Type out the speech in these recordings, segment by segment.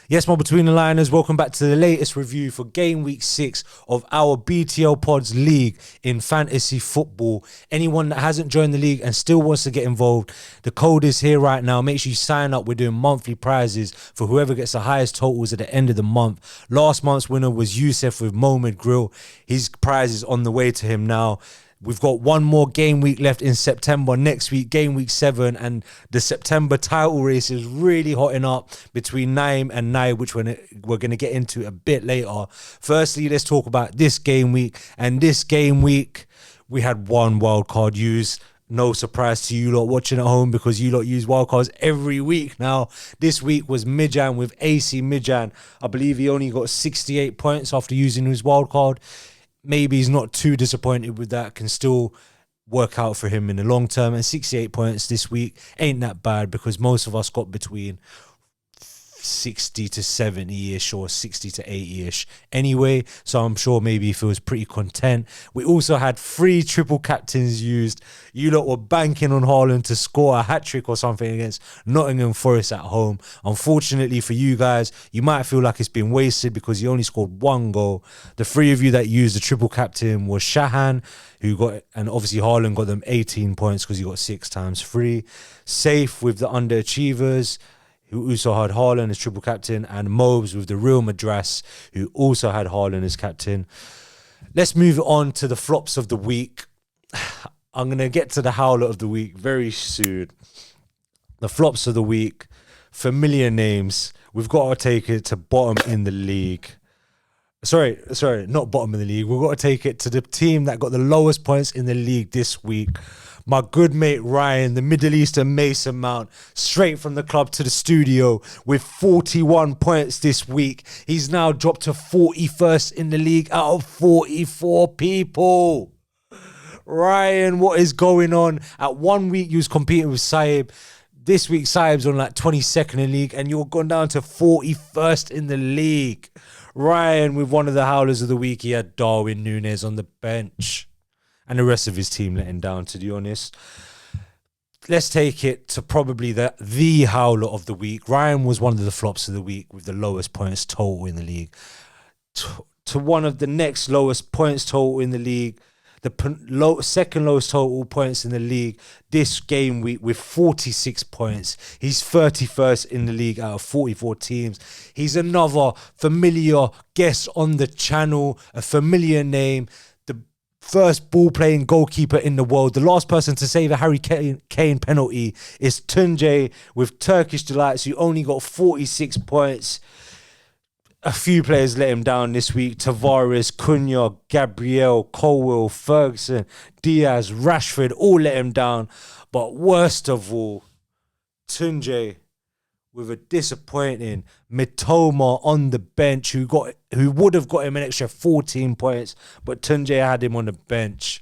Yes, my Between the Liners, welcome back to the latest review for Game Week 6 of our BTL Pods League in fantasy football. Anyone that hasn't joined the league and still wants to get involved, the code is here right now. Make sure you sign up. We're doing monthly prizes for whoever gets the highest totals at the end of the month. Last month's winner was Youssef with Mohamed Grill. His prize is on the way to him now. We've got one more game week left in September. Next week, game week 7, and the September title race is really hotting up between Nayim and Naib, which we're going to get into a bit later. Firstly, let's talk about this game week. And this game week, we had one wild card used. No surprise to you lot watching at home because you lot use wildcards every week now. This week was Midjan with AC Midjan. I believe he only got 68 points after using his wildcard. Maybe he's not too disappointed with that, can still work out for him in the long term. And 68 points this week ain't that bad because most of us got between 60 to 70-ish or 60 to 80-ish anyway. So I'm sure maybe he feels pretty content. We also had 3 triple captains used. You lot were banking on Haaland to score a hat-trick or something against Nottingham Forest at home. Unfortunately for you guys, you might feel like it's been wasted because you only scored 1 goal. The 3 of you that used the triple captain was Shahan, who got, and obviously Haaland got them 18 points because he got 6 times 3. Safe with the underachievers, who also had Haaland as triple captain, and Mobes with the Real Madras, who also had Haaland as captain. Let's move on to the flops of the week. I'm going to get to the howler of the week very soon. The flops of the week, familiar names. We've got to take it to bottom in the league. Sorry, not bottom in the league. We've got to take it to the team that got the lowest points in the league this week. My good mate Ryan, the Middle Eastern Mason Mount, straight from the club to the studio with 41 points this week. He's now dropped to 41st in the league out of 44 people. Ryan, what is going on? At 1 week, you was competing with Saib. This week, Saib's on like 22nd in the league, and you're gone down to 41st in the league. Ryan, with one of the howlers of the week, he had Darwin Núñez on the bench. And the rest of his team let him down, to be honest. Let's take it to probably the howler of the week. Ryan was one of the flops of the week with the lowest points total in the league. To one of the next lowest points total in the league, the second lowest total points in the league this game week with 46 points. He's 31st in the league out of 44 teams. He's another familiar guest on the channel, a familiar name. First ball-playing goalkeeper in the world. The last person to save a Harry Kane penalty is Tunje with Turkish Delights, who only got 46 points. A few players let him down this week. Tavares, Cunha, Gabriel, Colwell, Ferguson, Diaz, Rashford, all let him down. But worst of all, Tunje with a disappointing Mitoma on the bench who would have got him an extra 14 points, but Tunje had him on the bench.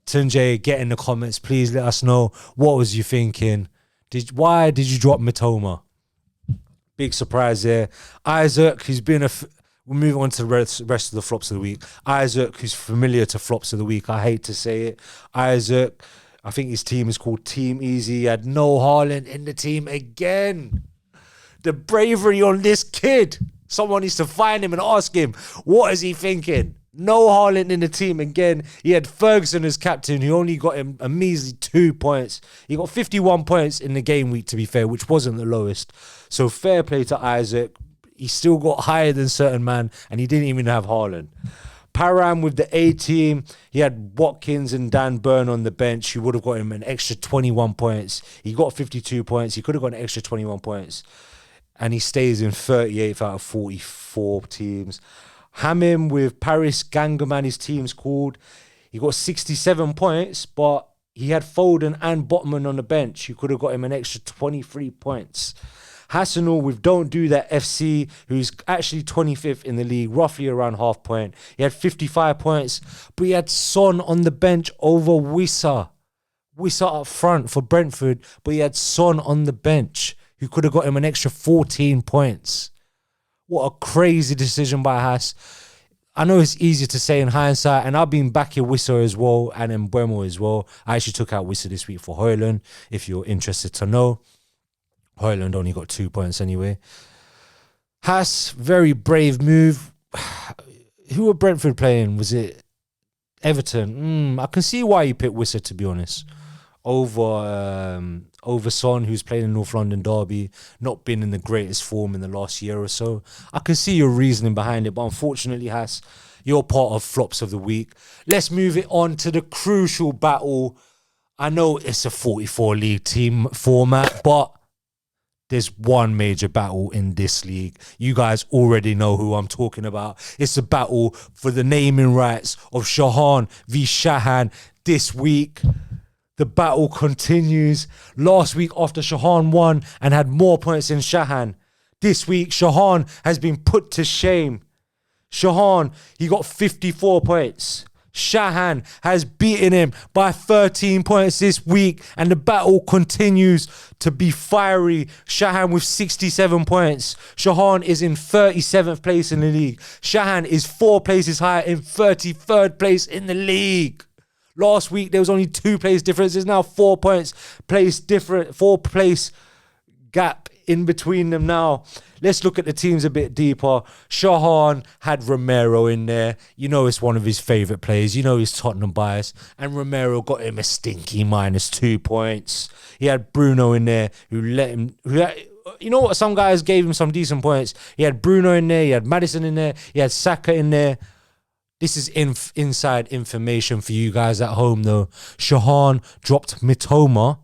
Tunje, get in the comments. Please let us know what was you thinking. Why did you drop Mitoma? Big surprise there. Isaac, who's been we'll move on to the rest of the flops of the week. Isaac, who's familiar to flops of the week. I hate to say it. Isaac, I think his team is called Team Easy. He had no Haaland in the team again. The bravery on this kid. Someone needs to find him and ask him, what is he thinking? No Haaland in the team again. He had Ferguson as captain, who only got him a measly 2 points. He got 51 points in the game week, to be fair, which wasn't the lowest. So fair play to Isaac. He still got higher than certain man, and he didn't even have Haaland. Param with the A team, he had Watkins and Dan Burn on the bench, who would have got him an extra 21 points. He got 52 points. He could have got an extra 21 points. And he stays in 38th out of 44 teams. Hamim with Paris Gangaman, his team's called. He got 67 points, but he had Foden and Botman on the bench. You could have got him an extra 23 points. Hassanul with Don't Do That FC, who's actually 25th in the league, roughly around half point. He had 55 points, but he had Son on the bench over Wissa. Wissa up front for Brentford, but he had Son on the bench, who could have got him an extra 14 points. What a crazy decision by Haas. I know it's easier to say in hindsight, and I've been backing Wissa as well and Mbeumo as well. I actually took out Wissa this week for Højlund, if you're interested to know. Højlund only got 2 points anyway. Haas, very brave move. Who were Brentford playing? Was it Everton? I can see why you picked Wissa, to be honest. Over Son, who's playing in North London Derby, not been in the greatest form in the last year or so. I can see your reasoning behind it, but unfortunately, Haas, you're part of flops of the week. Let's move it on to the crucial battle. I know it's a 44 league team format, but there's one major battle in this league. You guys already know who I'm talking about. It's a battle for the naming rights of Shahaan v Shahan this week. The battle continues. Last week, after Shahan won and had more points than Shahan, this week, Shahan has been put to shame. Shahan, he got 54 points. Shahan has beaten him by 13 points this week, and the battle continues to be fiery. Shahan with 67 points. Shahan is in 37th place in the league. Shahan is 4 places higher in 33rd place in the league. Last week, there was only 2 place difference. There's now 4 points place different, 4 place gap in between them now. Let's look at the teams a bit deeper. Shahan had Romero in there. You know it's one of his favourite players. You know he's Tottenham bias. And Romero got him a stinky -2 points. He had Bruno in there who let him... You know what? Some guys gave him some decent points. He had Bruno in there. He had Maddison in there. He had Saka in there. This is inside information for you guys at home, though. Shahan dropped Mitoma,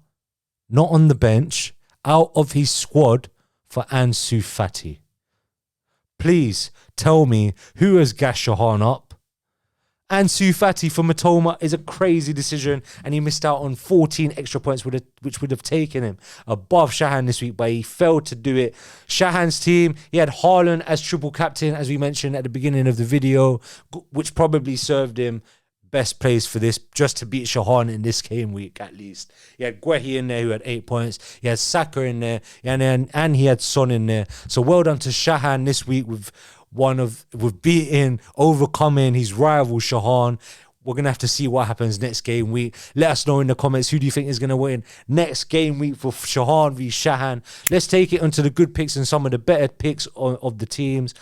not on the bench, out of his squad for Ansu Fati. Please tell me who has gassed Shahan up. Ansu Fati for Mitoma is a crazy decision, and he missed out on 14 extra points, which would have taken him above Shahan this week, but he failed to do it. Shahan's team, he had Haaland as triple captain, as we mentioned at the beginning of the video, which probably served him best place for this, just to beat Shahan in this game week at least. He had Guehi in there who had 8 points. He had Saka in there, and he had Son in there. So well done to Shahan this week with beating, overcoming his rival Shahan. We're going to have to see what happens next game week. Let us know in the comments, who do you think is going to win next game week for Shahan v Shahan. Let's take it onto the good picks and some of the better picks of the teams.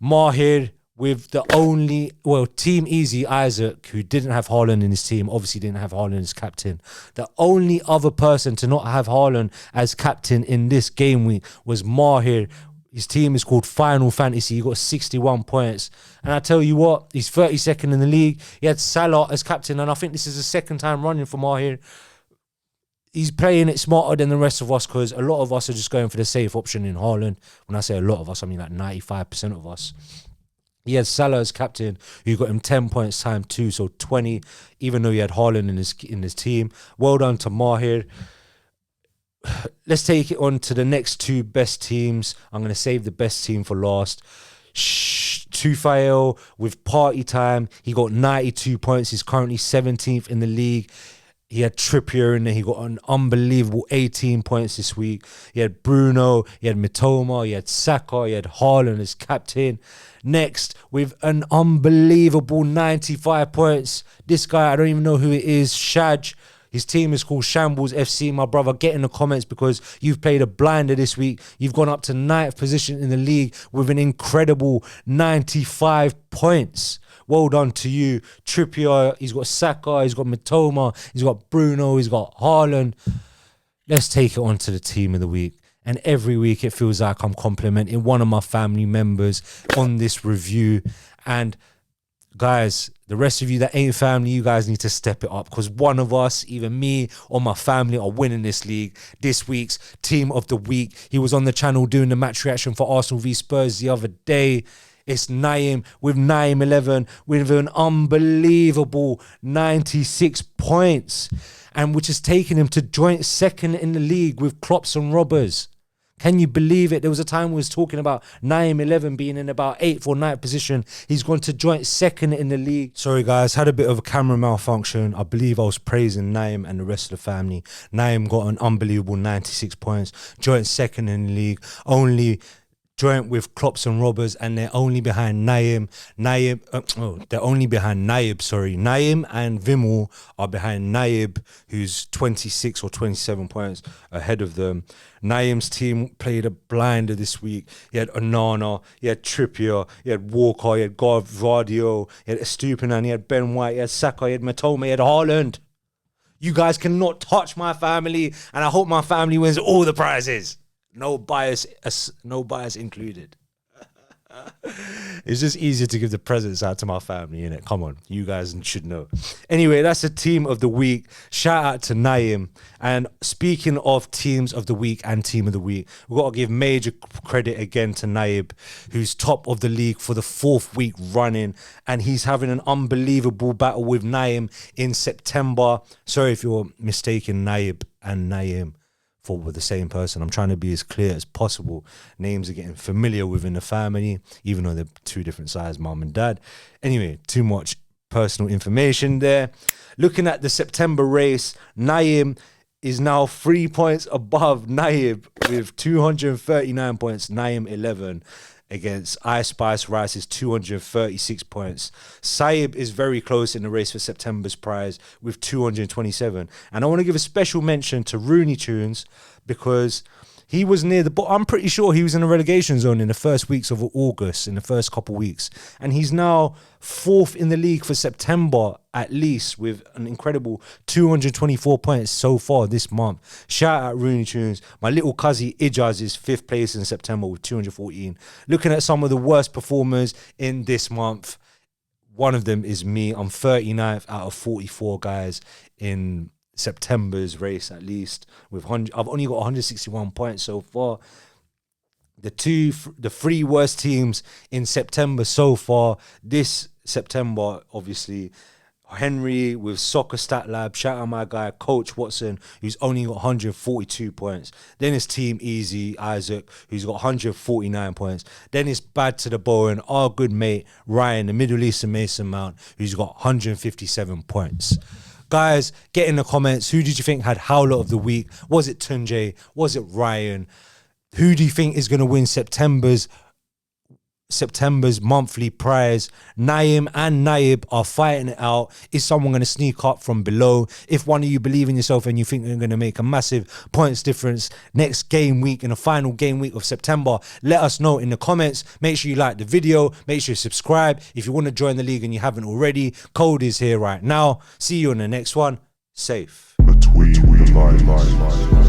Mahir with the only, Team Easy Isaac, who didn't have Haaland in his team, obviously didn't have Haaland as captain. The only other person to not have Haaland as captain in this game week was Mahir. His team is called Final Fantasy. He got 61 points. And I tell you what, he's 32nd in the league. He had Salah as captain, and I think this is the second time running for Mahir. He's playing it smarter than the rest of us, because a lot of us are just going for the safe option in Haaland. When I say a lot of us, I mean like 95% of us. He had Salah as captain, who got him 10 points times 2, so 20, even though he had Haaland in his team. Well done to Mahir. Let's take it on to the next 2 best teams. I'm going to save the best team for last. Tufail with Party Time. He got 92 points. He's currently 17th in the league. He had Trippier in there. He got an unbelievable 18 points this week. He had Bruno. He had Mitoma. He had Saka. He had Haaland as captain. Next, with an unbelievable 95 points, this guy, I don't even know who it is, Shaj. His team is called Shambles FC. My brother, get in the comments, because you've played a blinder this week. You've gone up to 9th position in the league with an incredible 95 points. Well done to you. Trippier, he's got Saka, he's got Mitoma, he's got Bruno, he's got Haaland. Let's take it on to the team of the week. And every week it feels like I'm complimenting one of my family members on this review. And guys, the rest of you that ain't family, you guys need to step it up, because one of us, either me or my family, are winning this league. This week's team of the week, he was on the channel doing the match reaction for Arsenal v Spurs the other day. It's Nayim with Nayim 11 with an unbelievable 96 points, and which has taken him to joint second in the league with Klops and Robbers. Can you believe it? There was a time we was talking about Nayim 11 being in about 8th or 9th position. He's gone to joint second in the league. Sorry guys, had a bit of a camera malfunction. I believe I was praising Nayim and the rest of the family. Nayim got an unbelievable 96 points, joint second in the league. Only joint with Klops and Robbers, and they're only behind Nayim. They're only behind Naib, sorry. Nayim and Vimal are behind Naib, who's 26 or 27 points ahead of them. Naim's team played a blinder this week. He had Onana, he had Trippier, he had Walker, he had Vardio, he had Estupinan, he had Ben White, he had Saka, he had Matoma, he had Haaland. You guys cannot touch my family, and I hope my family wins all the prizes. No bias included. It's just easier to give the presents out to my family, innit? Come on, you guys should know. Anyway, that's the team of the week. Shout out to Nayim. And speaking of teams of the week and team of the week, we've got to give major credit again to Naib, who's top of the league for the 4th week running, and he's having an unbelievable battle with Nayim in September. Sorry if you're mistaken Naib and Nayim for the same person. I'm trying to be as clear as possible. Names are getting familiar within the family, even though they're 2 different sides, mum and dad. Anyway, too much personal information there. Looking at the September race, Nayim is now 3 points above Naib with 239 points, Nayim 11. Against Ice Spice Rice's 236 points. Saib is very close in the race for September's prize with 227. And I want to give a special mention to Rooney Tunes because he was near the bottom. I'm pretty sure he was in the relegation zone in the first weeks of August, in the first couple weeks. And he's now 4th in the league for September, at least, with an incredible 224 points so far this month. Shout out Rooney Tunes. My little cousin Ijaz is 5th place in September with 214. Looking at some of the worst performers in this month, one of them is me. I'm 39th out of 44 guys in September's race, at least. I've only got 161 points so far. The 3 worst teams in September so far. This September, obviously, Henry with Soccer Stat Lab. Shout out my guy, Coach Watson, who's only got 142 points. Then it's Team Easy, Isaac, who's got 149 points. Then it's Bad to the Bowen, our good mate, Ryan, the Middle Eastern Mason Mount, who's got 157 points. Guys, get in the comments. Who did you think had Howler of the Week? Was it Tunjay? Was it Ryan? Who do you think is going to win September's monthly prize? Nayim and Naib are fighting it out. Is someone going to sneak up from below? If one of you believe in yourself and you think you're going to make a massive points difference next game week, in the final game week of September, let us know in the comments. Make sure you like the video. Make sure you subscribe. If you want to join the league and you haven't already, code is here right now. See you in the next one. Safe. Between the lines.